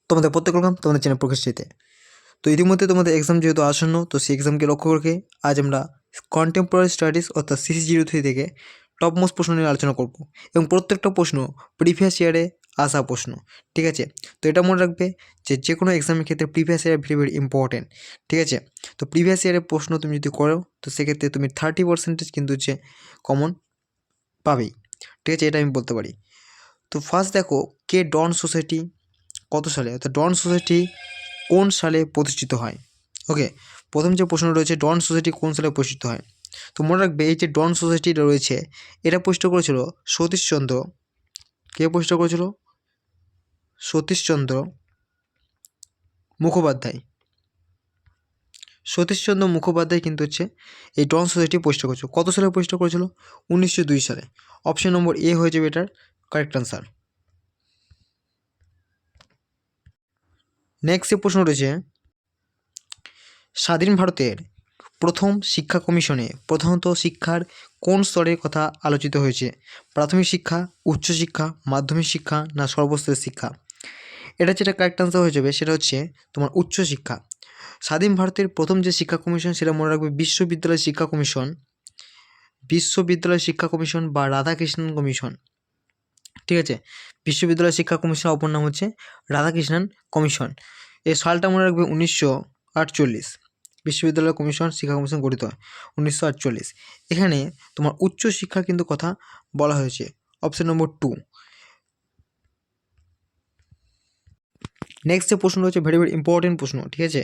তোমাদের প্রত্যেক ওয়েলকাম তোমাদের চ্যানেল প্রকাশিতে। তো ইতিমধ্যে তোমাদের এক্সাম যেহেতু আসন্ন, তো সেই এক্সামকে লক্ষ্য রেখে আজ আমরা কন্টেম্পোরারি স্টাডিজ অর্থাৎ CC03 থেকে টপ মোস্ট প্রশ্ন নিয়ে আলোচনা করব এবং প্রত্যেকটা প্রশ্ন প্রিভিয়াস ইয়ারে আসা প্রশ্ন। ঠিক আছে, তো এটা মনে রাখবে যে কোনো এক্সামের ক্ষেত্রে previous year very very important. ঠিক আছে, তো প্রিভিয়াস ইয়ারের প্রশ্ন তুমি যদি করো তো সেক্ষেত্রে তুমি 30% কিন্তু হচ্ছে কমন পাবেই। ঠিক আছে, এটা আমি বলতে পারি। তো ফার্স্ট দেখো, কে ডন সোসাইটি কত সালে, অর্থাৎ ডন সোসাইটি কোন সালে প্রতিষ্ঠিত হয়। ওকে, প্রথম যে প্রশ্ন রয়েছে ডন সোসাইটি কোন সালে প্রতিষ্ঠিত হয়, তো মনে রাখবে এই যে ডন সোসাইটিটা রয়েছে এটা প্রতিষ্ঠা করেছিল সতীশচন্দ্র। কে প্রতিষ্ঠা করেছিল? সতীশচন্দ্র মুখোপাধ্যায়। সতীশচন্দ্র মুখোপাধ্যায় কিন্তু হচ্ছে এই ডন সোসাইটি প্রতিষ্ঠা করেছিল। কত সালে প্রতিষ্ঠা করেছিল? 1902 সালে। অপশন নম্বর এ হয়ে যাবে এটার কারেক্ট আনসার। নেক্সট যে প্রশ্ন রয়েছে, স্বাধীন ভারতের প্রথম শিক্ষা কমিশনে প্রধানত শিক্ষার কোন স্তরের কথা আলোচিত হয়েছে? প্রাথমিক শিক্ষা, উচ্চশিক্ষা, মাধ্যমিক শিক্ষা না সর্বস্তরের শিক্ষা? এটা যেটা কারেক্ট আনসার হয়ে যাবে সেটা হচ্ছে তোমার উচ্চশিক্ষা। স্বাধীন ভারতের প্রথম যে শিক্ষা কমিশন সেটা মনে রাখবে বিশ্ববিদ্যালয় শিক্ষা কমিশন। বিশ্ববিদ্যালয় শিক্ষা কমিশন বা রাধাকৃষ্ণন কমিশন। ঠিক আছে, বিশ্ববিদ্যালয় শিক্ষা কমিশনের অপর নাম হচ্ছে রাধাকৃষ্ণন কমিশন। এই সালটা মনে রাখবে 1948। বিশ্ববিদ্যালয় কমিশন শিক্ষা কমিশন গঠিত হয় 1948। এখানে তোমার উচ্চ শিক্ষার কিন্তু কথা বলা হয়েছে। Option number 2। নেক্সট যে প্রশ্ন রয়েছে ভেরি ভেরি ইম্পর্টেন্ট প্রশ্ন। ঠিক আছে,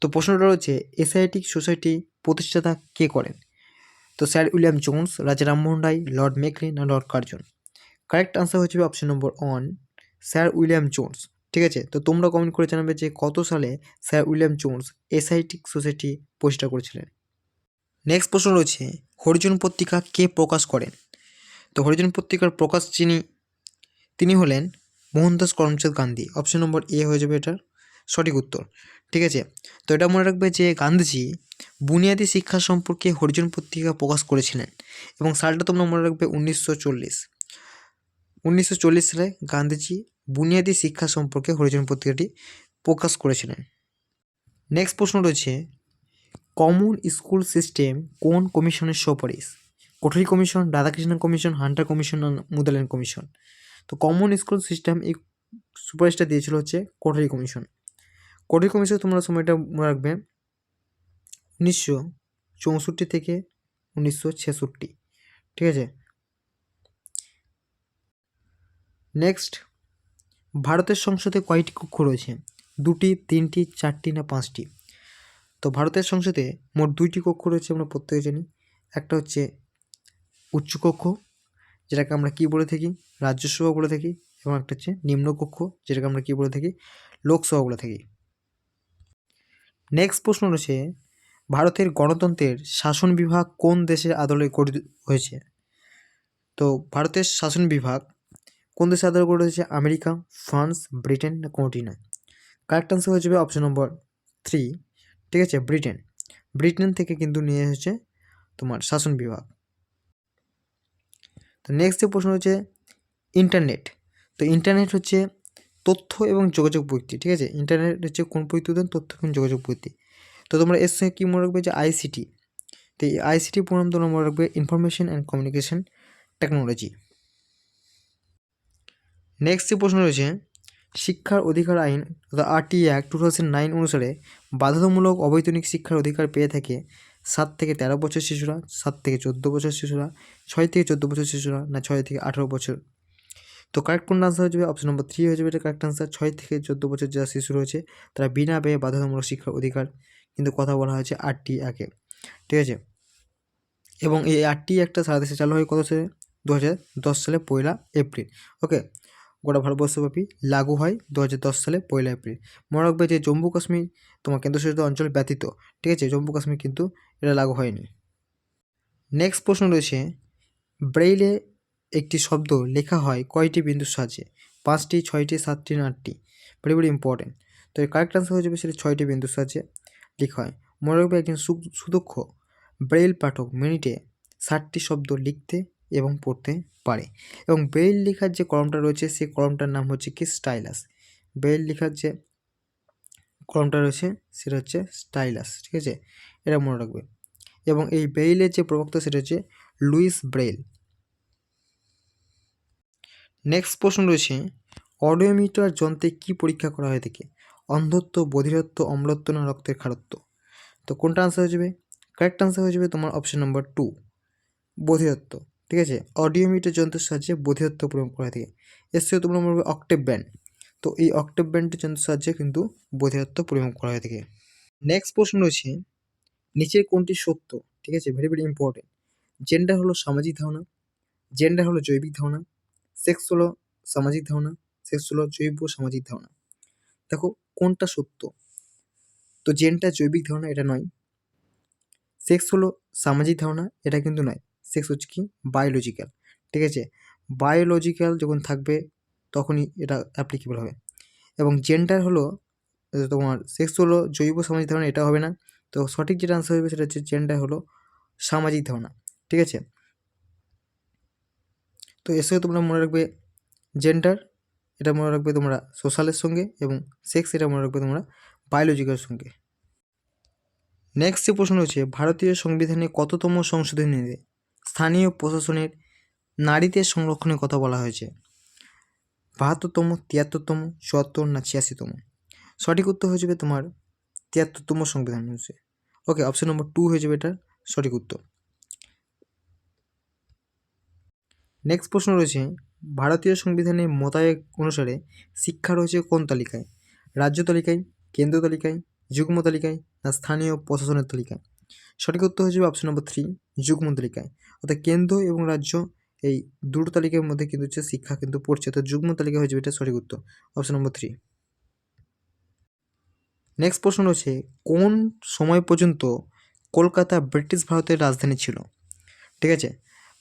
তো প্রশ্নটা রয়েছে এশিয়াটিক সোসাইটি প্রতিষ্ঠাতা কে করেন? তো স্যার উইলিয়াম জোন্স, রাজা রামমোহন রায়, লর্ড মেকলে না লর্ড কার্জন? কারেক্ট আনসার হয়ে যাবে option number 1, sir William Jones. ঠিক আছে, তো তোমরা কমেন্ট করে জানাবে যে কত সালে sir William Jones Asiatic society প্রতিষ্ঠা করেছিলেন। নেক্সট প্রশ্ন রয়েছে হরিজন পত্রিকা কে প্রকাশ করেন? তো হরিজন পত্রিকার প্রকাশ তিনি হলেন মোহনদাস করমচাঁদ গান্ধী। অপশন নম্বর এ হয়ে যাবে এটার সঠিক উত্তর। ঠিক আছে, তো এটা মনে রাখবে যে গান্ধীজি বুনিয়াদী শিক্ষা সম্পর্কে হরিজন পত্রিকা প্রকাশ করেছিলেন এবং সালটা তোমরা মনে রাখবে 1940। 1940 সালে গান্ধীজি বুনিয়াদী শিক্ষা সম্পর্কে হরিজন পত্রিকাটি প্রকাশ করেছিলেন। নেক্সট প্রশ্ন রয়েছে কমন স্কুল সিস্টেম কোন কমিশনের সুপারিশ? Kothari commission, Radhakrishnan commission, Hunter commission, Mudaliar commission? তো কমন স্কুল সিস্টেম এই সুপারিশটা দিয়েছিল হচ্ছে কোঠারি কমিশন। কোঠারি কমিশন তোমরা সময়টা মনে রাখবে 1964 থেকে 1966। ঠিক আছে, নেক্সট ভারতের সংসদে কয়টি কক্ষ রয়েছে? 2টি, 3টি, 4টি না 5টি? তো ভারতের সংসদে মোট 2টি কক্ষ রয়েছে, আমরা প্রত্যেকে জানি। একটা হচ্ছে উচ্চকক্ষ, যেটাকে আমরা কী বলে থাকি? রাজ্যসভা বলে থাকি, এবং একটা হচ্ছে নিম্নকক্ষ, যেটাকে আমরা কী বলে থাকি? লোকসভা বলে থাকি। নেক্সট প্রশ্ন রয়েছে ভারতের গণতন্ত্রের শাসন বিভাগ কোন দেশের আদলে গঠিত হয়েছে? তো ভারতের শাসন বিভাগ কোন দেশের আদলে গঠিত হয়েছে? আমেরিকা, ফ্রান্স, ব্রিটেন না কোনোটি নয়? কারেক্ট আনসার হয়ে যাবে অপশন নম্বর 3। ঠিক আছে, ব্রিটেন। ব্রিটেন থেকে কিন্তু নিয়ে এসেছে তোমার শাসন বিভাগ। তো নেক্সট যে প্রশ্ন হচ্ছে ইন্টারনেট। তো ইন্টারনেট হচ্ছে তথ্য এবং যোগাযোগ প্রযুক্তি। ঠিক আছে, ইন্টারনেট হচ্ছে কোন প্রযুক্তি? তথ্য এবং যোগাযোগ প্রযুক্তি। তো তোমরা এর সঙ্গে কী মনে রাখবে? যে আইসিটি। তো এই আইসিটি পুরো নাম তোমরা মনে রাখবে information and communication technology. Next যে প্রশ্ন রয়েছে শিক্ষার অধিকার আইন অর্থাৎ RT অ্যাক্ট 2009 অনুসারে বাধ্যতামূলক অবৈতনিক শিক্ষার অধিকার পেয়ে থাকে 7 থেকে 13 বছর শিশুরা, 7 থেকে 14 বছর শিশুরা, 6 থেকে 14 বছর শিশুরা না 6 থেকে 18 বছর? তো কারেক্ট কোন আনসার হয়ে যাবে? অপশন নম্বর 3 হয়ে যাবে এটা কারেক্ট আনসার। 6 থেকে 14 বছর যারা শিশু রয়েছে তারা বিনা ব্যয়ে বাধ্যতামূলক শিক্ষার অধিকার কিন্তু কথা বলা হয়েছে RT অ্যাক্টে। ঠিক আছে, এবং এই RT অ্যাক্টটা সারা দেশে চালু হয় কত সালে? 2010 সালে 1 এপ্রিল। ওকে, গোটা ভারতবর্ষব্যাপী লাগু হয় 2010 সালে 1 এপ্রিল। মনে রাখবে যে জম্মু কাশ্মীর তোমার কেন্দ্রশাসিত অঞ্চল ব্যতীত, ঠিক আছে, জম্মু কাশ্মীর কিন্তু এটা লাগু হয়নি। নেক্সট প্রশ্ন রয়েছে ব্রেইলে একটি শব্দ লেখা হয় কয়টি বিন্দুর সাহায্যে? 5টি, 6টি, 7টি না 8টি? Very very important. তো এর কারেক্ট আনসার হয়ে যাবে সেটা 6টি বিন্দুর সাহায্যে লেখা হয়। মনে রাখবে একজন সুদক্ষ ব্রেইল পাঠক মিনিটে 60টি শব্দ লিখতে এবং পড়তে পারে, এবং ব্রেইল লেখার যে কলমটা রয়েছে সেই কলমটার নাম হচ্ছে কি? স্টাইলাস। বেইল লেখার যে কলমটা রয়েছে সেটা হচ্ছে স্টাইলাস, ঠিক আছে, এটা মনে রাখবে। এবং এই বেইলের যে প্রবক্তা সেটা হচ্ছে লুইস ব্রেইল। নেক্সট প্রশ্ন রয়েছে, অডিওমিটার যন্ত্রে কী পরীক্ষা করা হয়ে থাকে? অন্ধত্ব, বধিরত্ব, অম্লত্ব না রক্তের খারত্ব? তো কোনটা আনসার হয়ে যাবে? কারেক্ট আনসার হয়ে যাবে তোমার অপশন নাম্বার 2, বধিরত্ব, ঠিক আছে। অডিওমিটার যন্ত্রের সাহায্যে বধিরত্ব পরিমাপ করা হয়ে থাকে। এর সাথে তোমরা বলবে অক্টেভ ব্যান্ড, তো এই অক্টেভ ব্যান্ডের যন্ত্রের সাহায্যে কিন্তু বধিরত্ব পরিমাপ করা হয়ে থাকে। নেক্সট প্রশ্ন রয়েছে, নিচের কোনটি সত্য? ঠিক আছে, ভেরি ভেরি ইম্পর্টেন্ট। জেন্ডার হলো সামাজিক ধারণা, জেন্ডার হলো জৈবিক ধারণা, সেক্স হলো সামাজিক ধারণা, সেক্স হলো জৈব সামাজিক ধারণা। দেখো কোনটা সত্য? তো জেন্ডার জৈবিক ধারণা, এটা নয়। সেক্স হলো সামাজিক ধারণা, এটা কিন্তু নয়। সেক্স হচ্ছে কি বায়োলজিক্যাল, ঠিক আছে। বায়োলজিক্যাল যখন থাকবে তখনই এটা অ্যাপ্লিকেবল হবে। এবং জেন্ডার হলো তোমার, সেক্স হলো জৈব সামাজিক ধারণা, এটা হবে না। তো সঠিক যেটা আনসার হবে সেটা হচ্ছে জেন্ডার হলো সামাজিক ধারণা, ঠিক আছে। তো এর সাথে তোমরা মনে রাখবে জেন্ডার, এটা মনে রাখবে তোমরা সোশ্যালের সঙ্গে, এবং সেক্স এটা মনে রাখবে তোমরা বায়োলজিক্যালের সঙ্গে। নেক্সট যে প্রশ্ন রয়েছে, ভারতীয় সংবিধানে কততম সংশোধনীতে স্থানীয় প্রশাসনের নারীদের সংরক্ষণের কথা বলা হয়েছে? 72তম, 73তম, 74 না 86তম? সঠিক উত্তর হয়ে যাবে তোমার 73তম সংবিধান হচ্ছে। ওকে, অপশন নম্বর 2 হয়ে যাবে এটার সঠিক উত্তর। নেক্সট প্রশ্ন রয়েছে, ভারতীয় সংবিধানে মোতায়েক অনুসারে শিক্ষা রয়েছে কোন তালিকায়? রাজ্য তালিকায়, কেন্দ্র তালিকায়, যুগ্ম তালিকায় না স্থানীয় প্রশাসনের তালিকায়? সঠিক উত্তর হয়ে যাবে অপশন নম্বর 3, যুগ্ম তালিকায়। অর্থাৎ কেন্দ্র এবং রাজ্য এই দুটো তালিকার মধ্যে কিন্তু হচ্ছে শিক্ষা কিন্তু পড়ছে, তো যুগ্ম তালিকা হয়ে যাবে এটা সঠিক উত্তর, অপশন নম্বর 3। নেক্সট প্রশ্ন রয়েছে, কোন সময় পর্যন্ত কলকাতা ব্রিটিশ ভারতের রাজধানী ছিল? ঠিক আছে,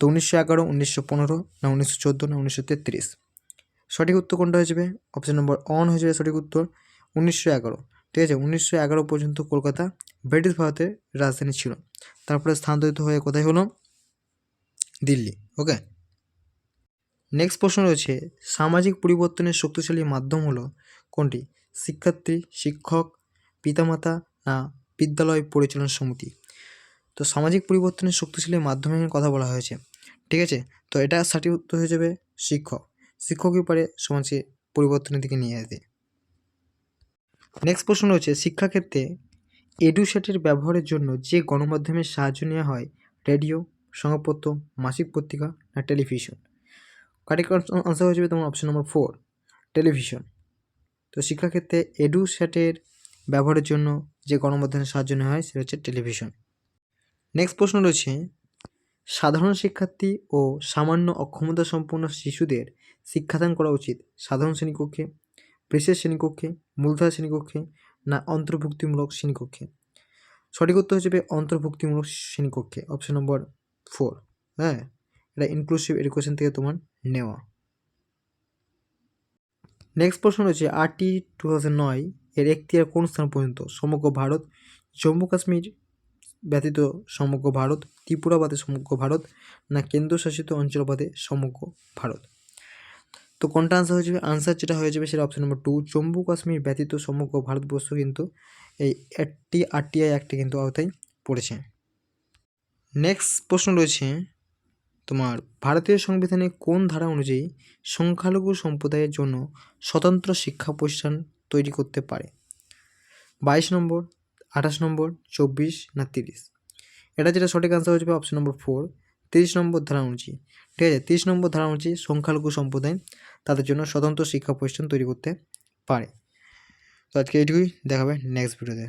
তো 1911, 1915 না 1914 না 1933? সঠিক উত্তর কোনটা হয়ে যাবে? অপশন নম্বর 1 হয়ে যাবে সঠিক উত্তর, 1911। ঠিক আছে, 1911 পর্যন্ত কলকাতা ব্রিটিশ ভারতের রাজধানী ছিল। তারপরে স্থানান্তরিত হয়ে কোথায় হলো? দিল্লি। ওকে, নেক্সট প্রশ্ন রয়েছে, সামাজিক পরিবর্তনের শক্তিশালী মাধ্যম হলো কোনটি? শিক্ষার্থী, শিক্ষক, পিতামাতা না বিদ্যালয় পরিচালনা সমিতি? তো সামাজিক পরিবর্তনের শক্তিশালী মাধ্যমের কথা বলা হয়েছে, ঠিক আছে। তো এটা সঠিক উত্তর হয়ে যাবে শিক্ষক। শিক্ষকই পারে সমাজকে পরিবর্তনের দিকে নিয়ে যেতে। নেক্সট প্রশ্ন রয়েছে, শিক্ষাক্ষেত্রে এডুসেটের ব্যবহারের জন্য যে গণমাধ্যমের সাহায্য নেওয়া হয়, রেডিও, সংবাদপত্র, মাসিক পত্রিকা না টেলিভিশন? কারেক্ট আনসার হয়ে যাবে তোমার অপশন নম্বর 4, টেলিভিশন। তো শিক্ষাক্ষেত্রে এডুসেটের ব্যবহারের জন্য যে গণমাধ্যমের সাহায্য নেওয়া হয় সেটা হচ্ছে টেলিভিশন। নেক্সট প্রশ্ন রয়েছে, সাধারণ শিক্ষার্থী ও সামান্য অক্ষমতা সম্পন্ন শিশুদের শিক্ষাদান করা উচিত সাধারণ শ্রেণীকক্ষে, বিশেষ শ্রেণীকক্ষে, মূলধারা শ্রেণীকক্ষে না অন্তর্ভুক্তিমূলক শ্রেণীকক্ষে? সঠিক উত্তর হিসেবে অন্তর্ভুক্তিমূলক শ্রেণীকক্ষে, অপশন নম্বর 4। হ্যাঁ, এটা ইনক্লুসিভ এডুকেশন থেকে তোমার নেওয়া। নেক্সট প্রশ্ন রয়েছে, RT 2009 এর এখতিয়ার কোন স্থান পর্যন্ত? সমগ্র ভারত, জম্মু কাশ্মীর ব্যতীত সমগ্র ভারত, ত্রিপুরা বাদে সমগ্র ভারত না কেন্দ্রশাসিত অঞ্চল বাদে সমগ্র ভারত? তো কোনটা আনসার হয়ে যাবে? আনসার যেটা হয়ে যাবে সেটা অপশন নম্বর 2, জম্মু কাশ্মীর ব্যতীত সমগ্র ভারতবর্ষ কিন্তু এই RTI অ্যাক্টে কিন্তু আওতায় পড়েছে। নেক্সট প্রশ্ন রয়েছে তোমার, ভারতীয় সংবিধানে কোন ধারা অনুযায়ী সংখ্যালঘু সম্প্রদায়ের জন্য স্বতন্ত্র শিক্ষা প্রতিষ্ঠান তৈরি করতে পারে? 22 নম্বর, 28 নম্বর, 24 না 30? এটা যেটা সঠিক আনসার হয়ে যাবে অপশন নম্বর 4, 30 নম্বর ধারা অনুযায়ী। ঠিক আছে, 30 নম্বর ধারা অনুযায়ী সংখ্যালঘু সম্প্রদায় তাদের জন্য স্বতন্ত্র শিক্ষা প্রতিষ্ঠান তৈরি করতে পারে। তো আজকে এইটুকুই, দেখাবে নেক্সট ভিডিওতে।